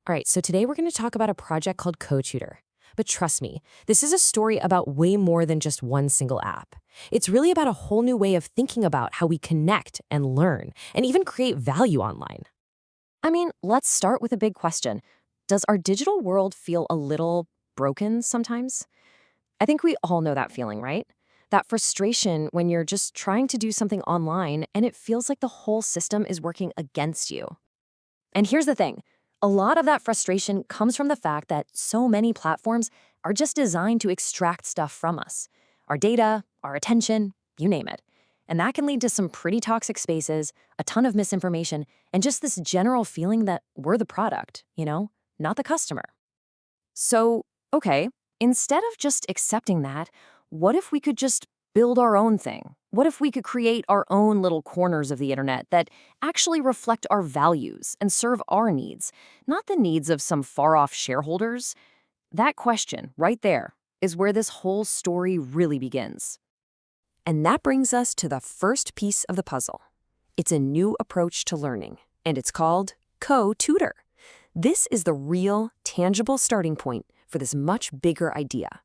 All right, so today we're going to talk about a project called CoTutr. But trust me, this is a story about way more than just one single app. It's really about a whole new way of thinking about how we connect and learn and even create value online. Let's start with a big question. Does our digital world feel a little broken sometimes? I think we all know that feeling, right? That frustration when you're just trying to do something online and it feels like the whole system is working against you. And here's the thing. A lot of that frustration comes from the fact that so many platforms are just designed to extract stuff from us. Our data, our attention, you name it. And that can lead to some pretty toxic spaces, a ton of misinformation, and just this general feeling that we're the product, not the customer. So, okay, instead of just accepting that, what if we could just build our own thing? What if we could create our own little corners of the internet that actually reflect our values and serve our needs, not the needs of some far-off shareholders? That question right there is where this whole story really begins. And that brings us to the first piece of the puzzle. It's a new approach to learning, and it's called CoTutr. This is the real, tangible starting point for this much bigger idea.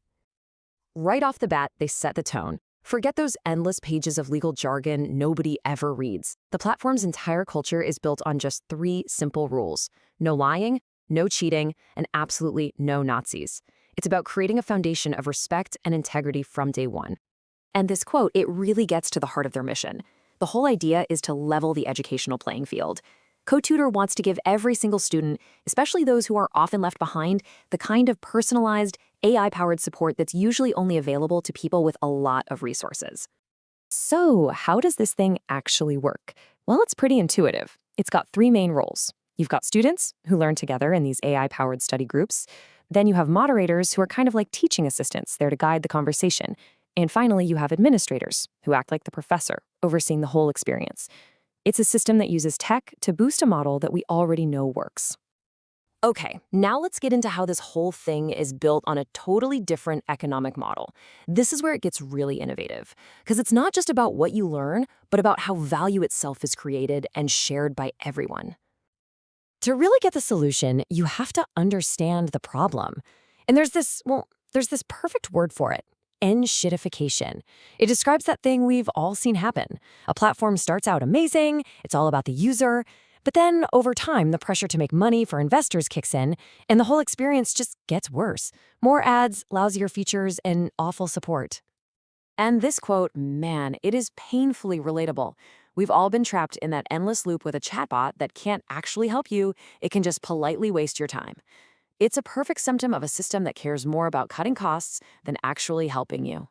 Right off the bat, they set the tone. Forget those endless pages of legal jargon nobody ever reads. The platform's entire culture is built on just 3 simple rules: no lying, no cheating, and absolutely no Nazis. It's about creating a foundation of respect and integrity from day one. And this quote, it really gets to the heart of their mission. The whole idea is to level the educational playing field. CoTutr wants to give every single student, especially those who are often left behind, the kind of personalized, AI-powered support that's usually only available to people with a lot of resources. So, how does this thing actually work? Well, it's pretty intuitive. It's got 3 main roles. You've got students who learn together in these AI-powered study groups. Then you have moderators who are kind of like teaching assistants there to guide the conversation. And finally, you have administrators who act like the professor, overseeing the whole experience. It's a system that uses tech to boost a model that we already know works. Okay, now let's get into how this whole thing is built on a totally different economic model. This is where it gets really innovative, because it's not just about what you learn, but about how value itself is created and shared by everyone. To really get the solution, you have to understand the problem. And there's this perfect word for it: N-shitification. It describes that thing we've all seen happen. A platform starts out amazing, it's all about the user, but then over time, the pressure to make money for investors kicks in, and the whole experience just gets worse. More ads, lousier features, and awful support. And this quote, man, it is painfully relatable. We've all been trapped in that endless loop with a chatbot that can't actually help you, it can just politely waste your time. It's a perfect symptom of a system that cares more about cutting costs than actually helping you.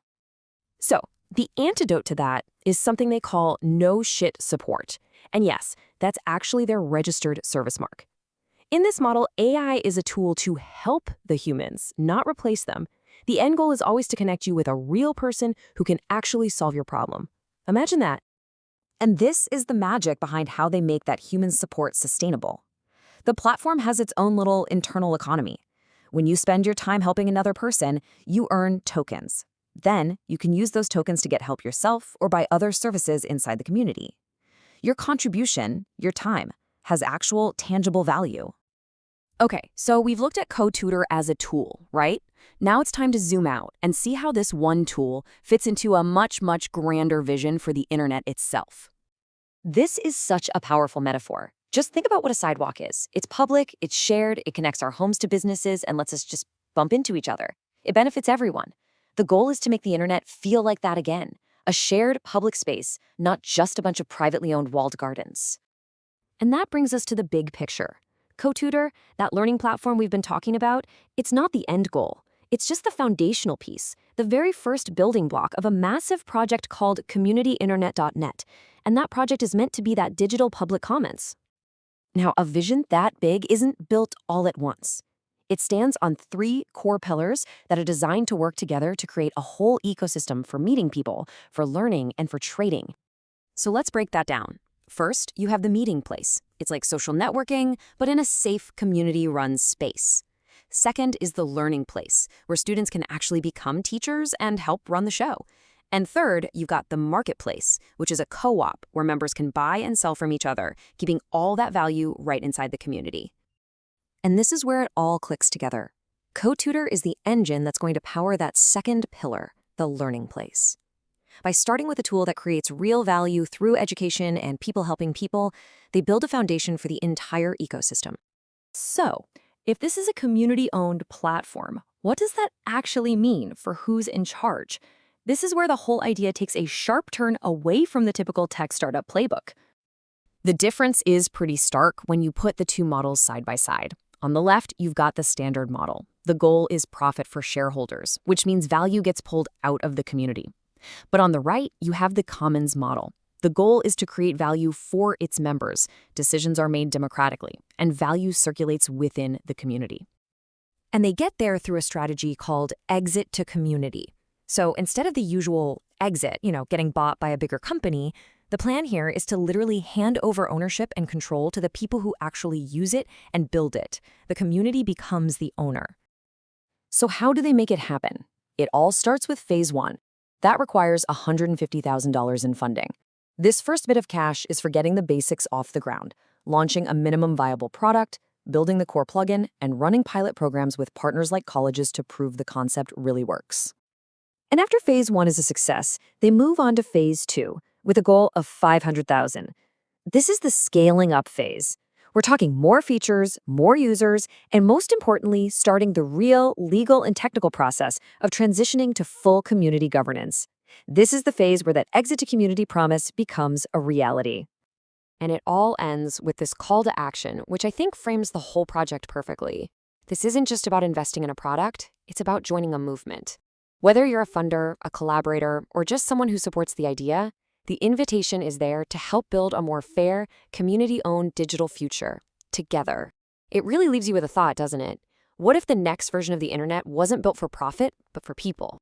So, the antidote to that is something they call no-shit support. And yes, that's actually their registered service mark. In this model, AI is a tool to help the humans, not replace them. The end goal is always to connect you with a real person who can actually solve your problem. Imagine that. And this is the magic behind how they make that human support sustainable. The platform has its own little internal economy. When you spend your time helping another person, you earn tokens. Then you can use those tokens to get help yourself or buy other services inside the community. Your contribution, your time, has actual tangible value. Okay, so we've looked at CoTutr as a tool, right? Now it's time to zoom out and see how this one tool fits into a much, much grander vision for the internet itself. This is such a powerful metaphor. Just think about what a sidewalk is. It's public, it's shared, it connects our homes to businesses and lets us just bump into each other. It benefits everyone. The goal is to make the internet feel like that again, a shared public space, not just a bunch of privately owned walled gardens. And that brings us to the big picture. CoTutr, that learning platform we've been talking about, it's not the end goal. It's just the foundational piece, the very first building block of a massive project called communityinternet.net. And that project is meant to be that digital public commons. Now, a vision that big isn't built all at once. It stands on 3 core pillars that are designed to work together to create a whole ecosystem for meeting people, for learning, and for trading. So let's break that down. First, you have the meeting place. It's like social networking, but in a safe, community-run space. Second is the learning place, where students can actually become teachers and help run the show. And third, you've got the marketplace, which is a co-op where members can buy and sell from each other, keeping all that value right inside the community. And this is where it all clicks together. CoTutr is the engine that's going to power that second pillar, the learning place. By starting with a tool that creates real value through education and people helping people, they build a foundation for the entire ecosystem. So, if this is a community-owned platform, what does that actually mean for who's in charge? This is where the whole idea takes a sharp turn away from the typical tech startup playbook. The difference is pretty stark when you put the two models side by side. On the left, you've got the standard model. The goal is profit for shareholders, which means value gets pulled out of the community. But on the right, you have the commons model. The goal is to create value for its members. Decisions are made democratically, and value circulates within the community. And they get there through a strategy called exit to community. So instead of the usual exit, getting bought by a bigger company, the plan here is to literally hand over ownership and control to the people who actually use it and build it. The community becomes the owner. So how do they make it happen? It all starts with phase 1. That requires $150,000 in funding. This first bit of cash is for getting the basics off the ground, launching a minimum viable product, building the core plugin, and running pilot programs with partners like colleges to prove the concept really works. And after phase 1 is a success, they move on to phase 2 with a goal of $500,000. This is the scaling up phase. We're talking more features, more users, and most importantly, starting the real legal and technical process of transitioning to full community governance. This is the phase where that exit to community promise becomes a reality. And it all ends with this call to action, which I think frames the whole project perfectly. This isn't just about investing in a product, it's about joining a movement. Whether you're a funder, a collaborator, or just someone who supports the idea, the invitation is there to help build a more fair, community-owned digital future, together. It really leaves you with a thought, doesn't it? What if the next version of the internet wasn't built for profit, but for people?